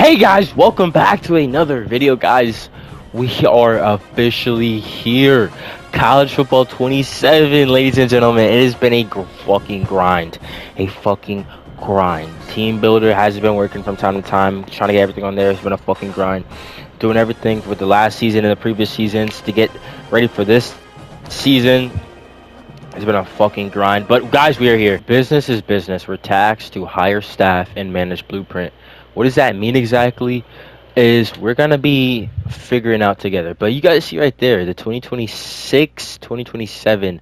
Hey guys, welcome back to another video, guys. We are officially here. College Football 27, ladies and gentlemen. It has been a fucking grind. A fucking grind. Team Builder has been working from time to time, trying to get everything on there. It's been a fucking grind. Doing everything with the last season and the previous seasons to get ready for this season. It's been a fucking grind. But guys, we are here. Business is business. We're taxed to hire staff and manage Blueprint. What does that mean exactly? Is we're gonna be figuring out together. But you guys see right there, the 2026, 2027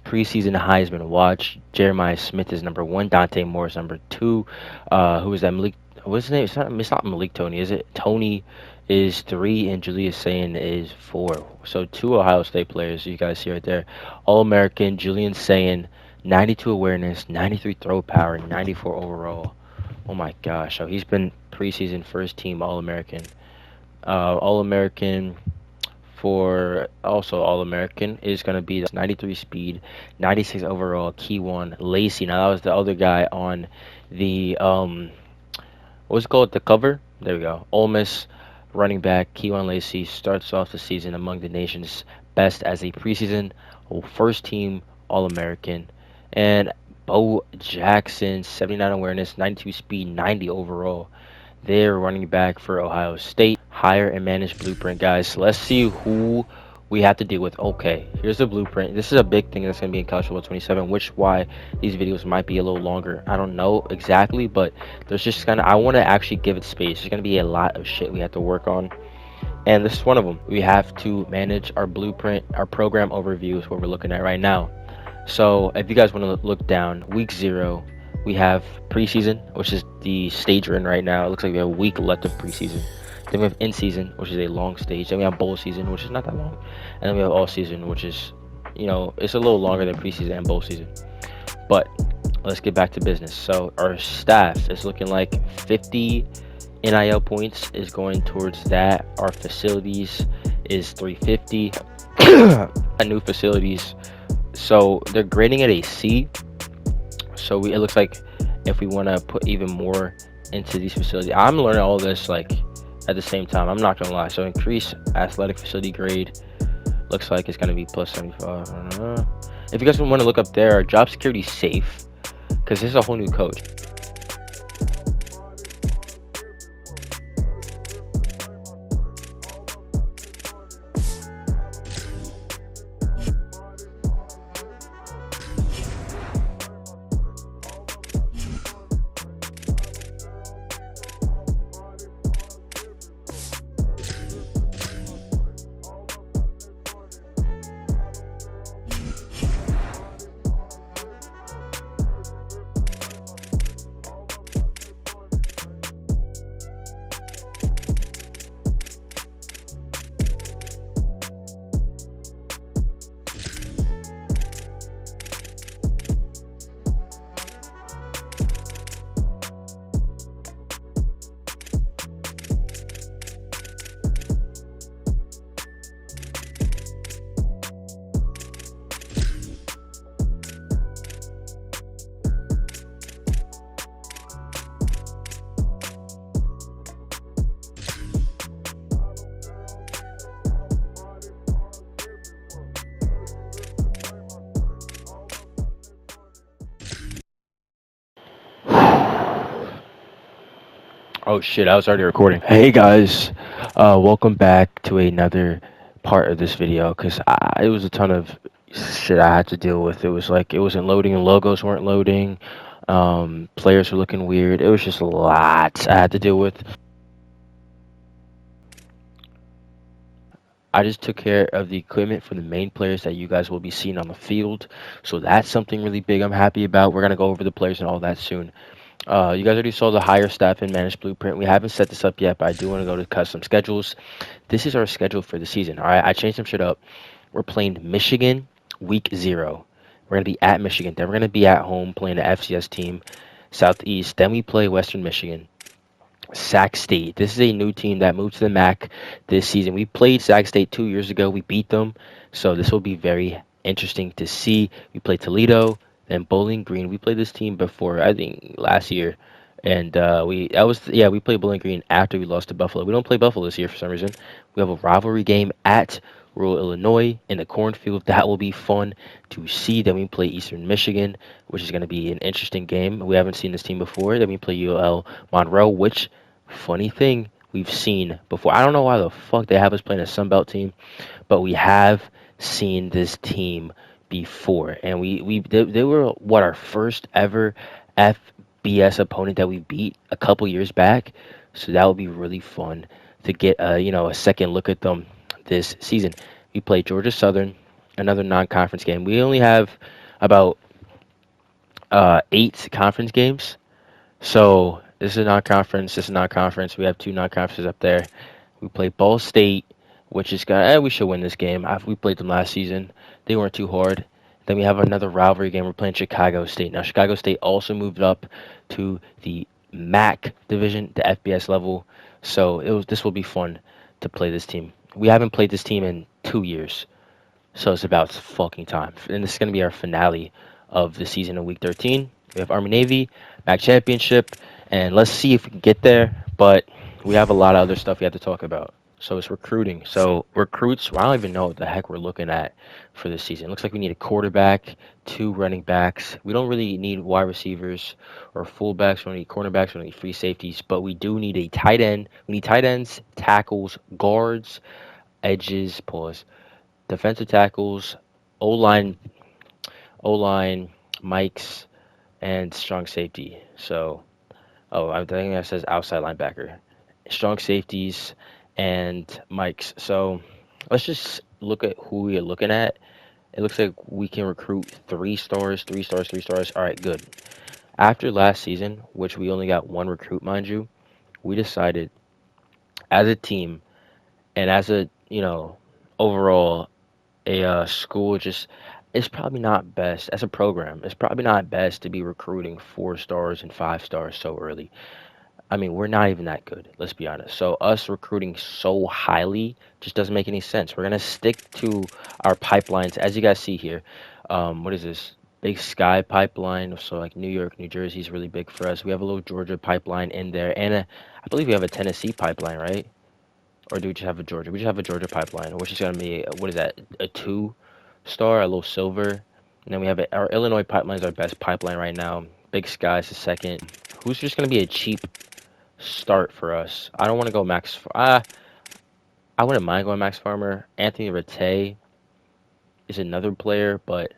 preseason Heisman watch. Jeremiah Smith is number one. Dante Moore is number two. Who is that? Malik. What's his name? It's not Malik Tony, is it? Tony is three, and Julius Sane is four. So two Ohio State players. You guys see right there. All American. Julian Sane, 92 awareness, 93 throw power, 94 overall. Oh my gosh! So he's been preseason first team All American. All American for also All American is gonna be 93 speed, 96 overall. Key one Lacey. Now that was the other guy on the what's it called, the cover. There we go. Ole Miss running back Keywan Lacey starts off the season among the nation's best as a preseason first team All American. And Bo Jackson, 79 awareness, 92 speed, 90 overall. They're running back for Ohio State. Hire and manage Blueprint, guys. So let's see who we have to deal with. Okay, here's the blueprint. This is a big thing that's going to be in College Football 27, which why these videos might be a little longer. I don't know exactly, but there's just kind of, I want to actually give it space. There's going to be a lot of shit we have to work on, and this is one of them. We have to manage our blueprint. Our program overview is what we're looking at right now. So if you guys want to look down, week 0, we have preseason, which is the stage we're in right now. It looks like we have a week left of preseason. Then we have in season, which is a long stage. Then we have bowl season, which is not that long. And then we have all season, which is, it's a little longer than preseason and bowl season. But let's get back to business. So our staff is looking like 50 NIL points is going towards that. Our facilities is 350. A new facilities. So they're grading at a C. So it looks like if we want to put even more into these facilities, I'm learning all this like at the same time. I'm not gonna lie. So increase athletic facility grade. Looks like it's gonna be plus 75. If you guys want to look up there, job security safe, because this is a whole new code. Oh shit, I was already recording. Hey guys, welcome back to another part of this video, because it was a ton of shit I had to deal with. It was like, it wasn't loading and logos weren't loading. Players were looking weird. It was just a lot I had to deal with. I just took care of the equipment for the main players that you guys will be seeing on the field. So that's something really big I'm happy about. We're going to go over the players and all that soon. You guys already saw the hire staff and manage blueprint. We haven't set this up yet, but I do want to go to custom schedules. This is our schedule for the season. All right, I changed some shit up. We're playing Michigan week 0. We're going to be at Michigan. Then we're going to be at home playing the FCS team, Southeast. Then we play Western Michigan. Sac State. This is a new team that moved to the MAC this season. We played Sac State 2 years ago. We beat them. So this will be very interesting to see. We played Toledo, then Bowling Green. We played this team before, I think, last year. And we played Bowling Green after we lost to Buffalo. We don't play Buffalo this year for some reason. We have a rivalry game at rural Illinois in the cornfield. That will be fun to see. Then we play Eastern Michigan, which is going to be an interesting game. We haven't seen this team before. Then we play UL Monroe, which, funny thing, we've seen before. I don't know why the fuck they have us playing a Sun Belt team, but we have seen this team before, and they were what, our first ever FBS opponent that we beat a couple years back. So that would be really fun to get a second look at them this season. We play Georgia Southern, another non-conference game. We only have about 8 conference games. So this is a non-conference. This is non-conference. We have 2 non-conferences up there. We play Ball State, which is we should win this game. We played them last season. They weren't too hard. Then we have another rivalry game. We're playing Chicago State. Now Chicago State also moved up to the MAC division, the FBS level. So this will be fun to play this team. We haven't played this team in 2 years. So it's about fucking time. And this is going to be our finale of the season in week 13. We have Army Navy, MAC Championship, and let's see if we can get there. But we have a lot of other stuff we have to talk about. So it's recruiting. So recruits, well, I don't even know what the heck we're looking at for this season. It looks like we need a quarterback, 2 running backs. We don't really need wide receivers or fullbacks. We don't need cornerbacks. We don't need free safeties. But we do need a tight end. We need tight ends, tackles, guards, edges, pause, defensive tackles, O line, O line, Mikes, and strong safety. So, I think that says outside linebacker, strong safeties, and Mikes. So, let's just look at who we are looking at. It looks like we can recruit 3 stars, 3 stars, 3 stars. All right, good. After last season, which we only got 1 recruit, mind you, we decided as a team and as a overall school, just it's probably not best as a program. It's probably not best to be recruiting 4 stars and 5 stars so early. I mean, we're not even that good. Let's be honest. So us recruiting so highly just doesn't make any sense. We're gonna stick to our pipelines, as you guys see here. What is this? Big Sky pipeline. So like New York, New Jersey is really big for us. We have a little Georgia pipeline in there, and I believe we have a Tennessee pipeline, right? Or do we just have a Georgia? We just have a Georgia pipeline, which is gonna be what is that? A 2 star, a little silver, and then we have our Illinois pipeline is our best pipeline right now. Big Sky's the second. Who's just gonna be a cheap start for us? I don't want to go Max. I wouldn't mind going Max Farmer. Anthony Rattay is another player, but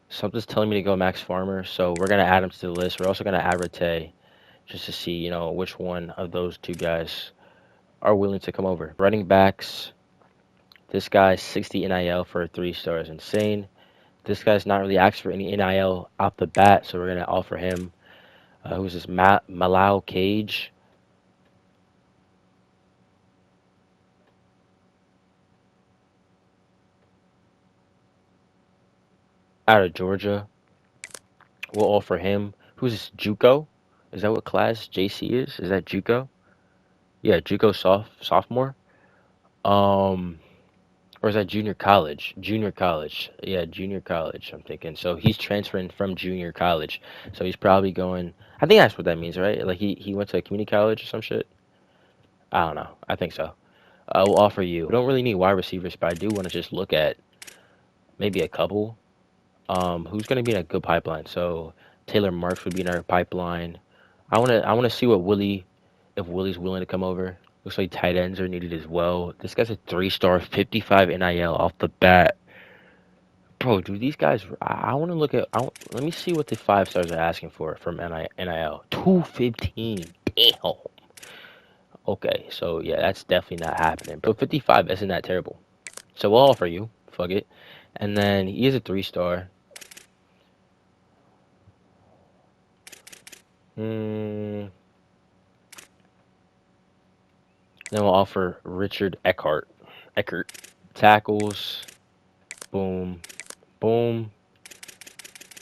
something's telling me to go Max Farmer, so we're gonna add him to the list. We're also gonna add Rattay just to see, which one of those 2 guys are willing to come over. Running backs. This guy's 60 NIL for 3 stars, insane. This guy's not really asked for any NIL off the bat, so we're gonna offer him. Who's this? Malau Cage. Out of Georgia. We'll offer him. Who's this? JUCO? Is that what class JC is? Is that JUCO? Yeah, JUCO sophomore. Um, or is that junior college? Junior college. Yeah, junior college. I'm thinking. So he's transferring from junior college. So he's probably going. I think that's what that means, right? Like he went to a community college or some shit. I don't know. I think so. I will offer you. We don't really need wide receivers, but I do want to just look at maybe a couple. Who's going to be in a good pipeline? So Taylor Marks would be in our pipeline. I want to see what if Willie's willing to come over. Looks like tight ends are needed as well. This guy's a 3 star, 55 NIL off the bat. Bro, do these guys? I want to look at. Let me see what the 5 stars are asking for from NIL. 215. Damn. Okay, so yeah, that's definitely not happening. But 55 isn't that terrible. So we'll offer you. Fuck it. And then he is a 3 star. Then we'll offer Richard Eckhart. Eckert. Tackles. Boom. Boom.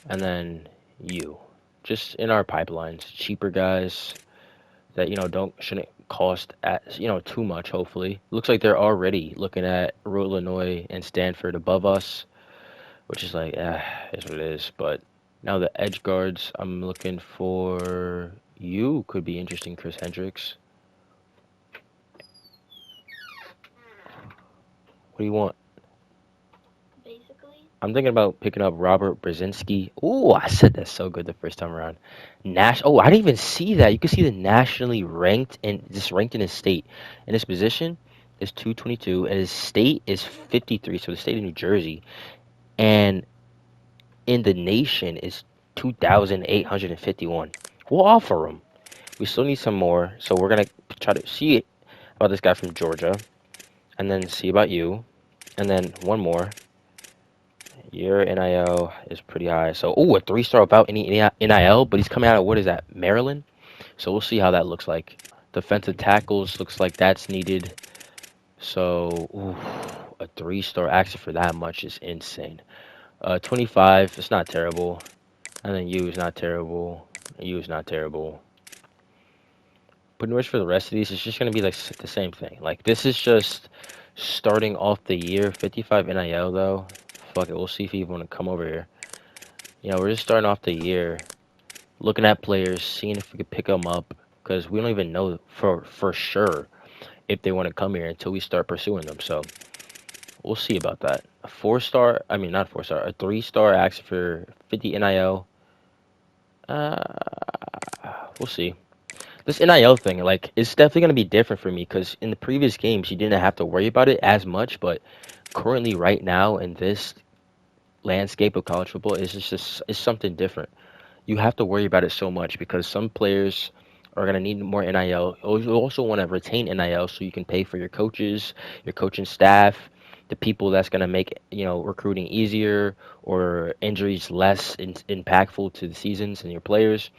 And then you. Just in our pipelines. Cheaper guys that, shouldn't cost too much, hopefully. Looks like they're already looking at Illinois and Stanford above us, which is like, is what it is. But now the edge guards, I'm looking for could be interesting. Chris Hendricks. What do you want? Basically, I'm thinking about picking up Robert Brzezinski. Ooh, I said that so good the first time around. Oh, I didn't even see that. You can see the nationally ranked and just ranked in his state. And his position is 222, and his state is 53. So the state of New Jersey, and in the nation is 2,851. We'll offer him. We still need some more, so we're gonna try to see about this guy from Georgia, and then see about you, and then one more. Your NIL is pretty high. So, oh, a three-star without any NIL, but he's coming out of, what is that, Maryland? So we'll see how that looks like. Defensive tackles looks like that's needed. So, ooh, a three-star actually for that much is insane. 25, it's not terrible. And then you is not terrible. You is not terrible. Pretty much for the rest of these, it's just gonna be like the same thing. Like this is just starting off the year. 55 NIL though. Fuck it, we'll see if you want to come over here. We're just starting off the year, looking at players, seeing if we could pick them up, because we don't even know for sure if they want to come here until we start pursuing them. So we'll see about that. A four-star, I mean not four-star, a three-star asks for 50 NIL. Uh, we'll see. This NIL thing, like, it's definitely gonna be different for me because in the previous games you didn't have to worry about it as much, but currently, right now, in this landscape of college football, it's something different. You have to worry about it so much because some players are going to need more NIL. You also want to retain NIL so you can pay for your coaches, your coaching staff, the people that's going to make recruiting easier or injuries less impactful to the seasons and your players.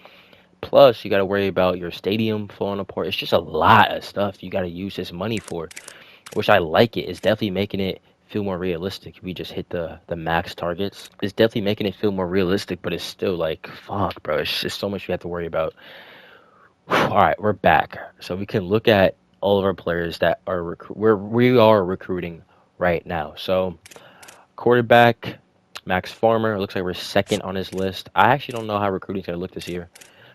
Plus, you got to worry about your stadium falling apart. It's just a lot of stuff you got to use this money for, which I like it. It's definitely making it feel more realistic. We just hit the max targets. It's definitely making it feel more realistic, but it's still like fuck, bro. It's just so much we have to worry about. All right, we're back, so we can look at all of our players that are we are recruiting right now. So quarterback Max Farmer. It looks like we're second on his list. I actually don't know how recruiting's gonna look this year.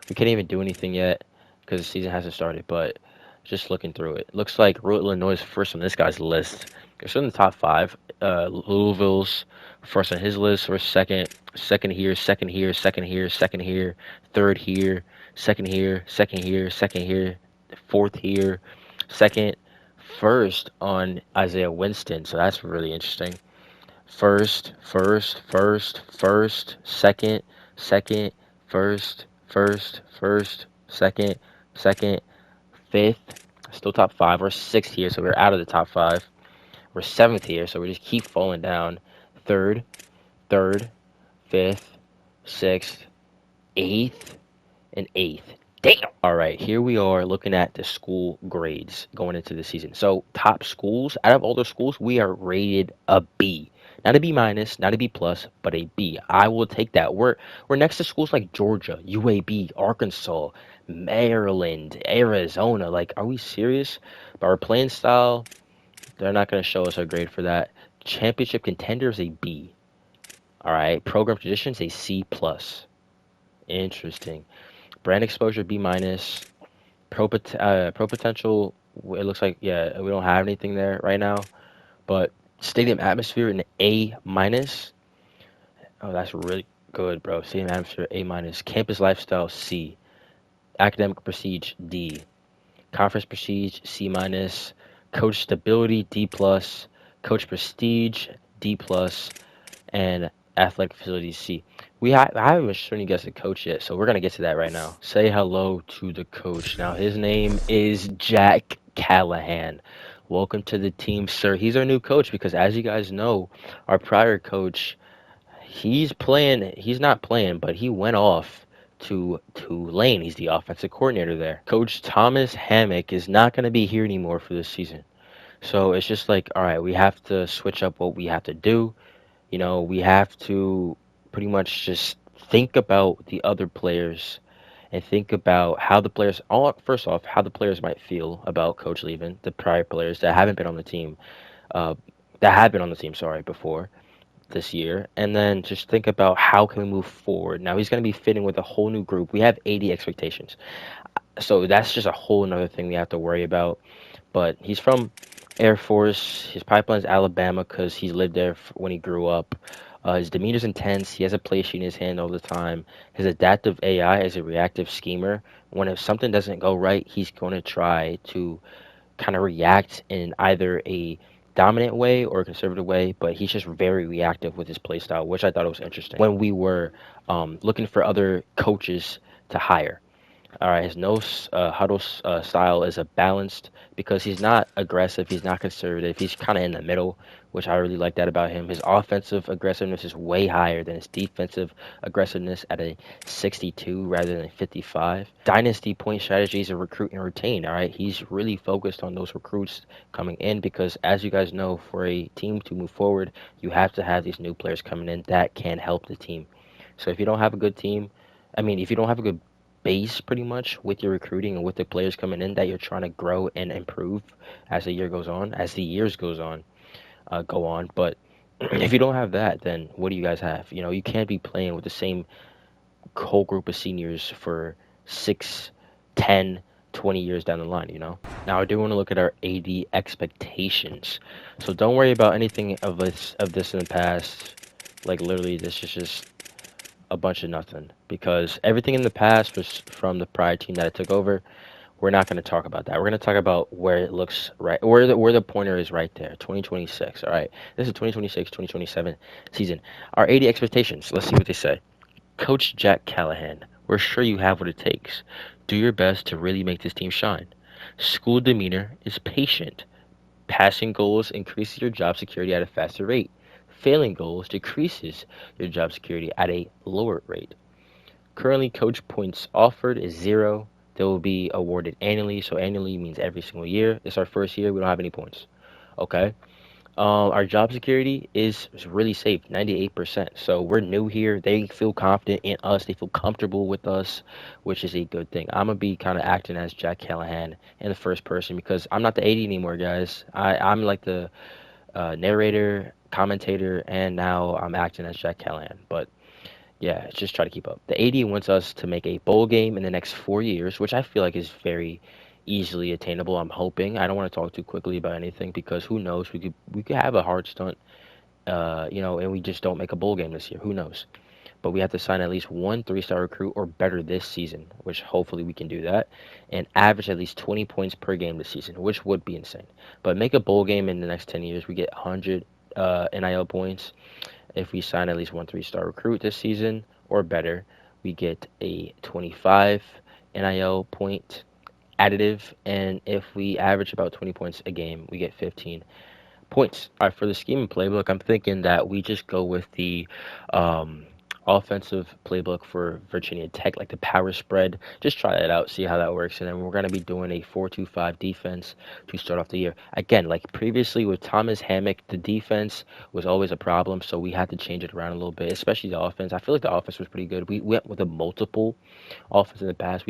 We can't even do anything yet because the season hasn't started, but just looking through it. Looks like Illinois is first on this guy's list. They're still in the top five. Louisville's first on his list. We're second. Second here, second here, second here, second here, third here, second here, second here, second here, fourth here, second, first on Isaiah Winston. So that's really interesting. First, second, first, second, fifth, still top five. We're sixth here, so we're out of the top five. We're seventh here, so we just keep falling down. Third, third, fifth, sixth, eighth, and eighth. Damn. All right, here we are looking at the school grades going into the season. So top schools, out of all the schools, we are rated a B. Not a B minus, not a B plus, but a B. I will take that. We're next to schools like Georgia, UAB, Arkansas, Maryland, Arizona. Like, are we serious? But our playing style, they're not going to show us a grade for that. Championship contenders, a B. All right, program traditions, a C plus. Interesting. Brand exposure, B minus. Pro potential, it looks like, yeah, we don't have anything there right now. But stadium atmosphere, an A minus. Oh, that's really good, bro. Stadium atmosphere, A minus. Campus lifestyle, C. Academic prestige, D. Conference prestige, C minus. Coach stability, D plus. Coach prestige, D plus. And athletic facilities, C. I haven't even shown you guys the coach yet, so we're gonna get to that right now. Say hello to the coach. Now his name is Jack Callahan. Welcome to the team, sir. He's our new coach because, as you guys know, our prior coach, he's playing. He's not playing, but he went off to Tulane. He's the offensive coordinator there. Coach Thomas Hammock is not gonna be here anymore for this season. So it's just like, all right, we have to switch up what we have to do. We have to pretty much just think about the other players and think about how the players, first off, how the players might feel about Coach leaving, the prior players that haven't been on the team, uh, that have been on the team, sorry, before this year, and then just think about how can we move forward. Now he's going to be fitting with a whole new group. We have 80 expectations. So that's just a whole nother thing we have to worry about. But he's from Air Force. His pipeline's Alabama because he lived there when he grew up. His demeanor's intense. He has a play sheet in his hand all the time. His adaptive AI is a reactive schemer. When if something doesn't go right, he's going to try to kind of react in either a dominant way or a conservative way, but he's just very reactive with his play style, which I thought was interesting. When we were looking for other coaches to hire, all right, his huddle style is a balanced because he's not aggressive, he's not conservative, he's kind of in the middle, which I really like that about him. His offensive aggressiveness is way higher than his defensive aggressiveness at a 62 rather than 55. Dynasty point strategy is a recruit and retain. All right, he's really focused on those recruits coming in because, as you guys know, for a team to move forward, you have to have these new players coming in that can help the team. So if you don't have a good team, I mean, if you don't have a good base pretty much with your recruiting and with the players coming in that you're trying to grow and improve as the year goes on, as the years go on. But if you don't have that, then what do you guys have? You know, you can't be playing with the same whole group of seniors for 6, 10, 20 years down the line, you know? Now, I do want to look at our AD expectations. So don't worry about anything of this in the past. Like literally, this is just a bunch of nothing because everything in the past was from the prior team that I took over. We're not going to talk about that. We're going to talk about where it looks right, where the pointer is right there. 2026. All right, this is 2026, 2027 season. Our 80 expectations. Let's see what they say. Coach Jack Callahan. We're sure you have what it takes. Do your best to really make this team shine. School demeanor is patient. Passing goals increases your job security at a faster rate. Failing goals decreases your job security at a lower rate. Currently, coach points offered is 0. They will be awarded annually. So annually means every single year. It's our first year. We don't have any points. Okay. Our job security is really safe, 98%. So we're new here. They feel confident in us. They feel comfortable with us, which is a good thing. I'm gonna be kind of acting as Jack Callahan in the first person because I'm not the 80 anymore, guys. I'm like the narrator, commentator, and now I'm acting as Jack Callahan. But yeah, just try to keep up. The 80 wants us to make a bowl game in the next 4 years, which I feel like is very easily attainable. I'm hoping. I don't want to talk too quickly about anything because who knows? We could have a hard stunt, and we just don't make a bowl game this year. Who knows? But we have to sign at least one three-star recruit or better this season, which hopefully we can do that, and average at least 20 points per game this season, which would be insane. But make a bowl game in the next 10 years, we get 100 NIL points. If we sign at least one three-star recruit this season or better, we get a 25 NIL point additive, and if we average about 20 points a game, we get 15 points. All right, for the scheme and playbook, I'm thinking that we just go with the um, offensive playbook for Virginia Tech, like the power spread. Just try that out, see how that works, and then we're gonna be doing a 4-2-5 defense to start off the year. Again, like previously with Thomas Hammock, the defense was always a problem, so we had to change it around a little bit, especially the offense. I feel like the offense was pretty good. We went with a multiple offense in the past.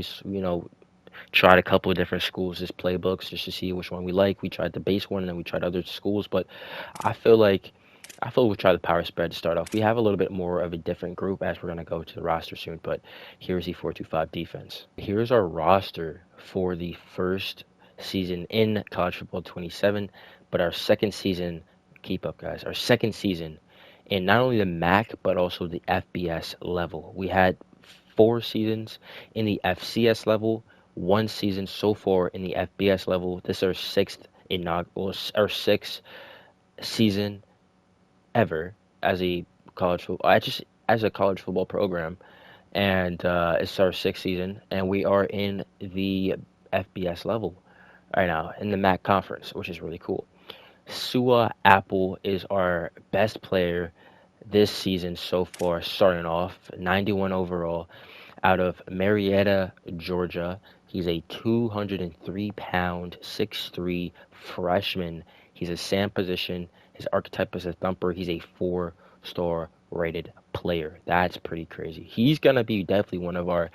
Tried a couple of different schools' playbooks just to see which one we like. We tried the base one and then we tried other schools, but I feel like we'll try the power spread to start off. We have a little bit more of a different group as we're gonna go to the roster soon, but here's the 4-2-5 defense. Here's our roster for the first season in college football 27, but our second season, keep up guys, our second season in not only the MAC but also the FBS level. We had 4 seasons in the FCS level, 1 season so far in the FBS level. This is our sixth season ever as a college football, just as a college football program, and it's our sixth season, and we are in the FBS level right now in the MAC conference, which is really cool. Sua Apple is our best player this season so far, starting off 91 overall out of Marietta, Georgia. He's a 203-pound, 6'3" freshman. He's a Sam position. His archetype is a thumper. He's a 4-star rated player. That's pretty crazy. He's going to be definitely one of our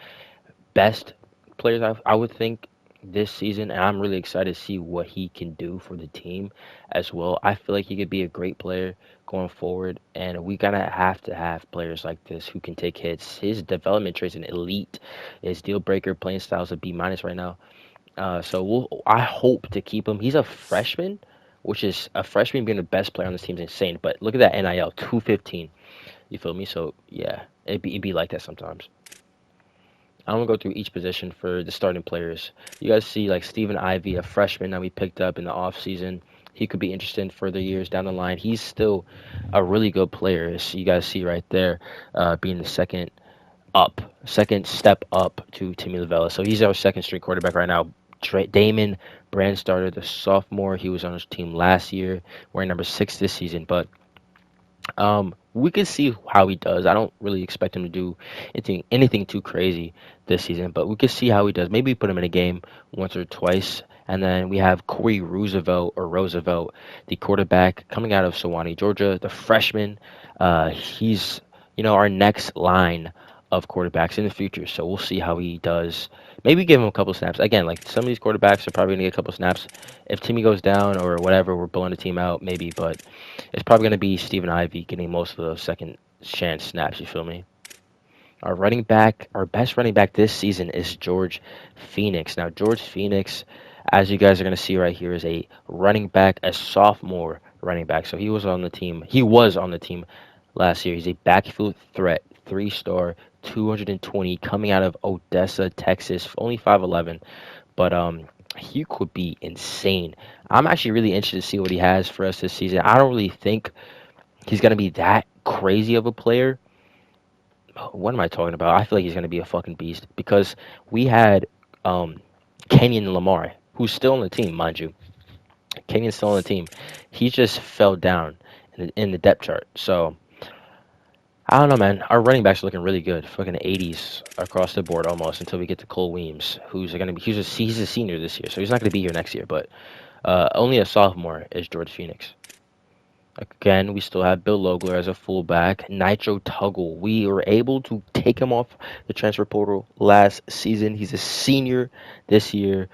best players, I would think, this season, and I'm really excited to see what he can do for the team as well. I feel like he could be a great player going forward, and we gotta have to have players like this who can take hits. His development traits an elite. His deal breaker playing style is a B minus right now. I hope to keep him. He's a freshman, which is a freshman being the best player on this team is insane. But look at that NIL 215. You feel me? So yeah, it'd be like that sometimes. I'm gonna go through each position for the starting players. You guys see like Stephen Ivy, a freshman that we picked up in the off season. He could be interested in further years down the line. He's still a really good player, as you guys see right there, being the second step up to Timmy Lavella. So he's our second string quarterback right now. Damon Brandstarter, the sophomore, he was on his team last year, wearing number 6 this season. But we can see how he does. I don't really expect him to do anything too crazy this season, but we can see how he does. Maybe put him in a game once or twice. And then we have Corey Roosevelt, the quarterback coming out of Sewanee, Georgia, the freshman. He's our next line of quarterbacks in the future. So we'll see how he does. Maybe give him a couple snaps. Again, like some of these quarterbacks are probably gonna get a couple snaps. If Timmy goes down or whatever, we're blowing the team out, maybe. But it's probably going to be Stephen Ivy getting most of those second chance snaps. You feel me? Our best running back this season is George Phoenix. Now, George Phoenix, as you guys are going to see right here, is a running back, a sophomore running back. So he was on the team. He was on the team last year. He's a backfield threat, 3-star, 220, coming out of Odessa, Texas. Only 5'11", but he could be insane. I'm actually really interested to see what he has for us this season. I don't really think he's gonna be that crazy of a player. What am I talking about? I feel like he's gonna be a fucking beast because we had um, Kenyon Lamar, who's still on the team, mind you. Kenyon's still on the team. He just fell down in the depth chart. So I don't know, man. Our running backs are looking really good. Fucking 80s across the board almost until we get to Cole Weems, who's gonna be he's a senior this year, so he's not gonna be here next year. But only a sophomore is George Phoenix. Again, we still have Bill Logler as a fullback. Nitro Tuggle. We were able to take him off the transfer portal last season. He's a senior this year,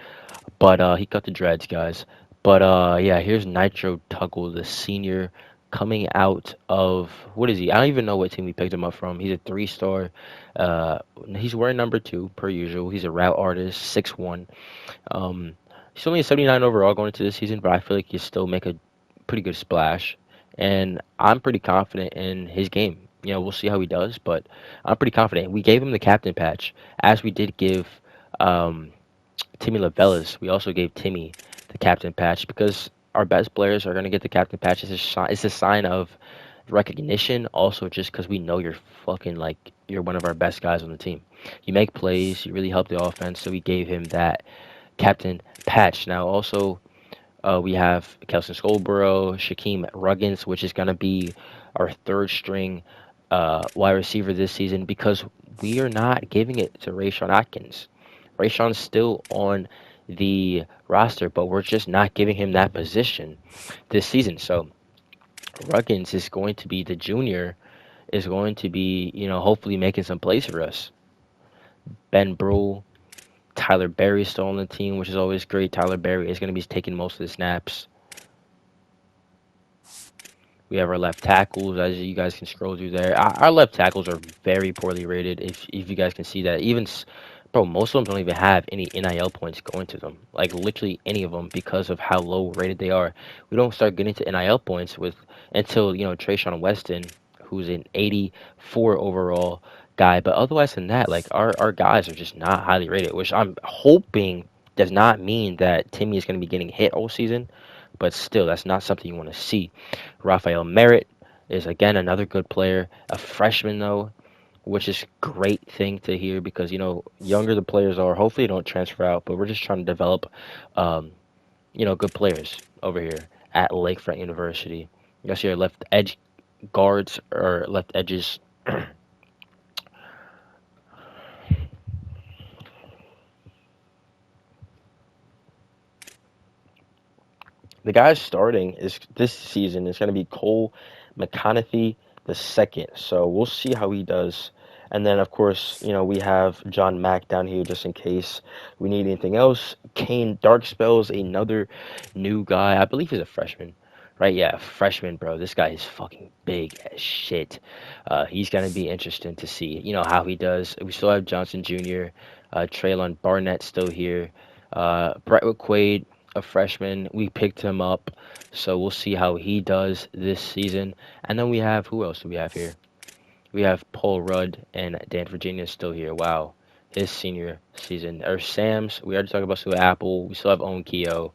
but he cut the dreads, guys. But yeah, here's Nitro Tuggle, the senior, coming out of what is he? I don't even know what team we picked him up from. He's a 3-star. Uh, he's wearing number 2 per usual. He's a route artist, 6'1". Um, he's only a 79 overall going into this season, but I feel like he still make a pretty good splash. And I'm pretty confident in his game. We'll see how he does, but I'm pretty confident. We gave him the captain patch, as we did give um, Timmy Lavellas. We also gave Timmy the captain patch because our best players are going to get the captain patch. It's a sign of recognition. Also, just because we know you're one of our best guys on the team. You make plays. You really help the offense. So we gave him that captain patch. Now, also, we have Kelson Scoborough, Shaquem Ruggins, which is going to be our third string wide receiver this season because we are not giving it to Rayshawn Atkins. Rayshawn's still on the roster, but we're just not giving him that position this season. So Ruggins is going to be the junior, is going to be, hopefully making some plays for us. Ben Brule, Tyler Berry still on the team, which is always great. Tyler Berry is going to be taking most of the snaps. We have our left tackles, as you guys can scroll through there. Our left tackles are very poorly rated, if you guys can see that. Bro, most of them don't even have any NIL points going to them. Like, literally any of them because of how low rated they are. We don't start getting to NIL points until, Trayshawn Weston, who's an 84 overall guy. But otherwise than that, like, our guys are just not highly rated, which I'm hoping does not mean that Timmy is going to be getting hit all season. But still, that's not something you want to see. Rafael Merritt is again another good player, a freshman though, which is great thing to hear because younger the players are, hopefully they don't transfer out, but we're just trying to develop, um, good players over here at Lakefront University. You guys see our left edge guards or left edges. The guy starting is this season is going to be Cole McConaughey the second. So we'll see how he does And then, of course, we have John Mack down here just in case we need anything else. Kane Dark Spells, another new guy. I believe he's a freshman, right? Yeah, freshman, bro. This guy is fucking big as shit. He's going to be interesting to see, how he does. We still have Johnson Jr., Traylon Barnett still here. Brett Quaid, a freshman. We picked him up, so we'll see how he does this season. And then we have, who else do we have here? We have Paul Rudd and Dan Virginia still here. Wow, his senior season. Our Sams, we already talked about Sue Apple. We still have Owen Keogh.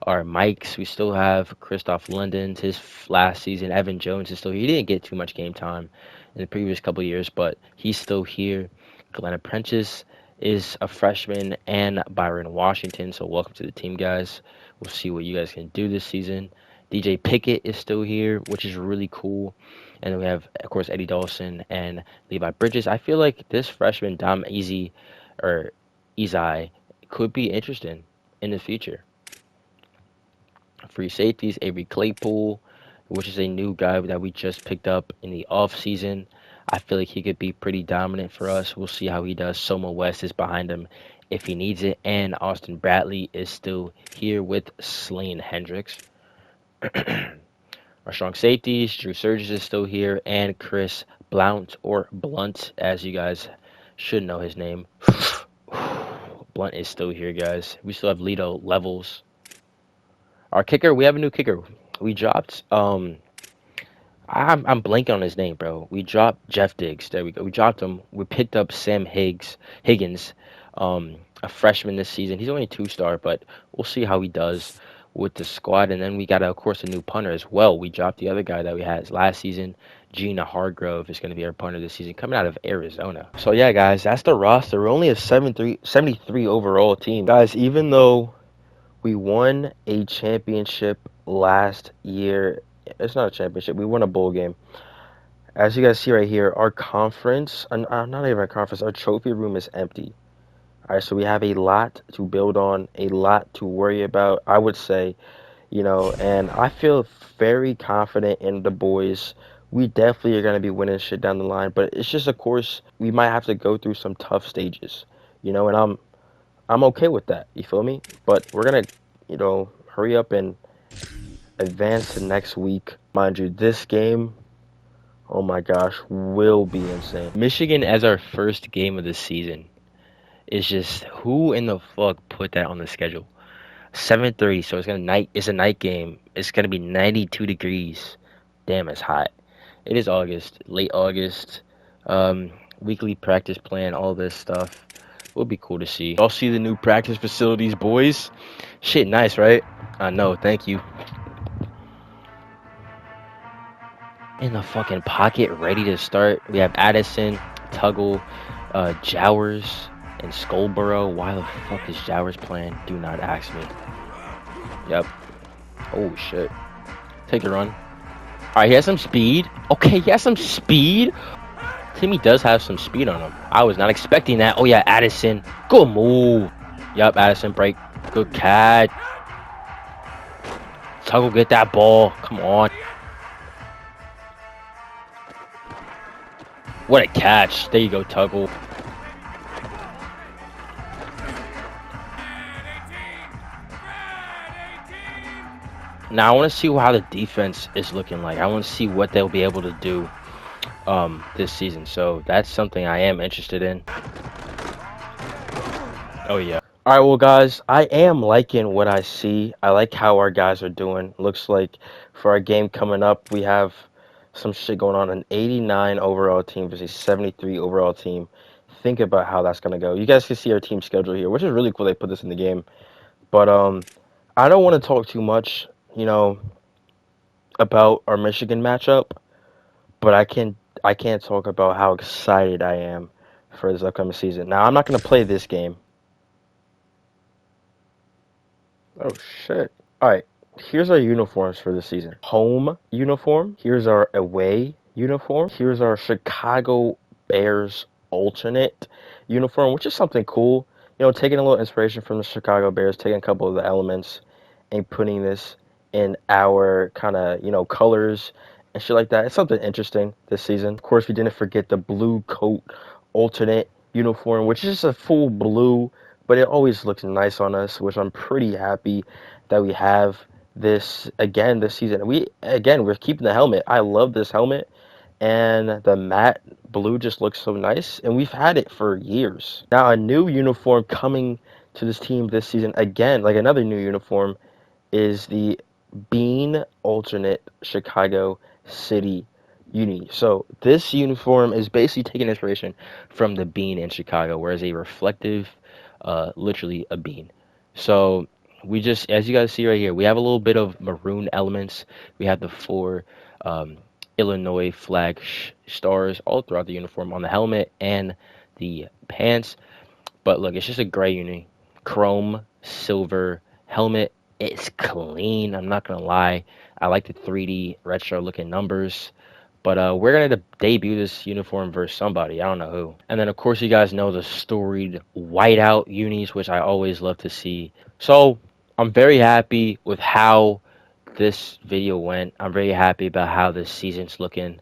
Our Mikes, we still have Christoph London. His last season. Evan Jones is still here. He didn't get too much game time in the previous couple of years, but he's still here. Glenn Prentice is a freshman, and Byron Washington. So welcome to the team, guys. We'll see what you guys can do this season. DJ Pickett is still here, which is really cool. And then we have, of course, Eddie Dawson and Levi Bridges. I feel like this freshman, Dom Easy, or Ezai, could be interesting in the future. Free safeties, Avery Claypool, which is a new guy that we just picked up in the off season. I feel like he could be pretty dominant for us. We'll see how he does. Soma West is behind him if he needs it. And Austin Bradley is still here with Slane Hendricks. Our strong safeties, Drew Surges is still here, and Chris Blount, or Blunt, as you guys should know his name. Blunt is still here, guys. We still have Lito Levels. Our kicker, we have a new kicker. We dropped, I'm blanking on his name, bro. We dropped Jeff Diggs. There we go. We dropped him. We picked up Sam Higgins, a freshman this season. He's only a 2-star, but we'll see how he does with the squad. And then we got, of course, a new punter as well. We dropped the other guy that we had last season. Gina Hargrove is going to be our punter this season, coming out of Arizona. So yeah, guys, that's the roster. We're only a 73 overall team, guys. Even though we won a championship last year, it's not a championship. We won a bowl game. As you guys see right here, our conference, not even a conference, our trophy room is empty. All right, so we have a lot to build on, a lot to worry about, I would say, and I feel very confident in the boys. We definitely are going to be winning shit down the line, but it's just, of course, we might have to go through some tough stages, and I'm okay with that. You feel me? But we're going to, hurry up and advance to next week. Mind you, this game, oh my gosh, will be insane. Michigan as our first game of the season is just, who in the fuck put that on the schedule? 7:30, so it's a night game. It's gonna be 92 degrees. Damn, it's hot. It is August, late August. Weekly practice plan, all this stuff. Will be cool to see. I'll see the new practice facilities, boys. Shit, nice, right? I know, thank you. In the fucking pocket, ready to start. We have Addison, Tuggle, Jowers, and Scarborough. Why the fuck is Jowers playing? Do not ask me. Yep. Oh shit. Take the run. Alright, he has some speed. Okay, he has some speed. Timmy does have some speed on him. I was not expecting that. Oh yeah, Addison. Good move. Yep, Addison break. Good catch. Tuggle, get that ball. Come on. What a catch. There you go, Tuggle. Now, I want to see how the defense is looking like. I want to see what they'll be able to do this season. So that's something I am interested in. Oh, yeah. All right, well, guys, I am liking what I see. I like how our guys are doing. Looks like for our game coming up, we have some shit going on. An 89 overall team versus a 73 overall team. Think about how that's going to go. You guys can see our team schedule here, which is really cool. They put this in the game. But I don't want to talk too much, about our Michigan matchup. But I can't talk about how excited I am for this upcoming season. Now, I'm not going to play this game. Oh, shit. All right. Here's our uniforms for this season. Home uniform. Here's our away uniform. Here's our Chicago Bears alternate uniform, which is something cool. Taking a little inspiration from the Chicago Bears, taking a couple of the elements and putting this in our kind of, colors and shit like that. It's something interesting this season. Of course, we didn't forget the blue coat alternate uniform, which is just a full blue, but it always looks nice on us, which I'm pretty happy that we have this again this season. We're keeping the helmet. I love this helmet, and the matte blue just looks so nice, and we've had it for years. Now, a new uniform coming to this team this season again, like another new uniform, is the Bean alternate Chicago City uni. So this uniform is basically taking inspiration from the bean in Chicago, whereas a reflective, literally a bean. So we just, as you guys see right here, we have a little bit of maroon elements. We have the four Illinois flag stars all throughout the uniform on the helmet and the pants. But look, it's just a gray uni, chrome, silver helmet. It's clean. I'm not gonna lie. I like the 3D retro looking numbers. But we're gonna debut this uniform versus somebody. I don't know who. And then of course you guys know the storied whiteout unis, which I always love to see. So I'm very happy with how this video went. I'm very happy about how this season's looking.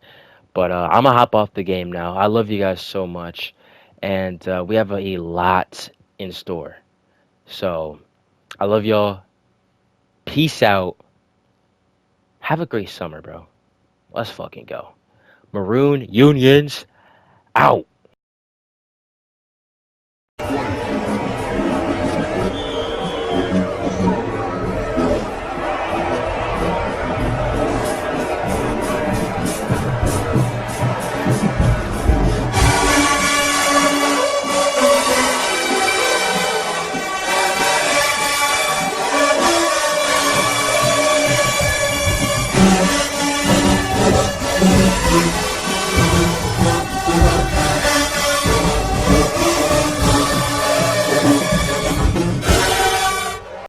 But I'm gonna hop off the game now. I love you guys so much, and we have a lot in store. So I love y'all. Peace out. Have a great summer, bro. Let's fucking go. Maroon Unions out.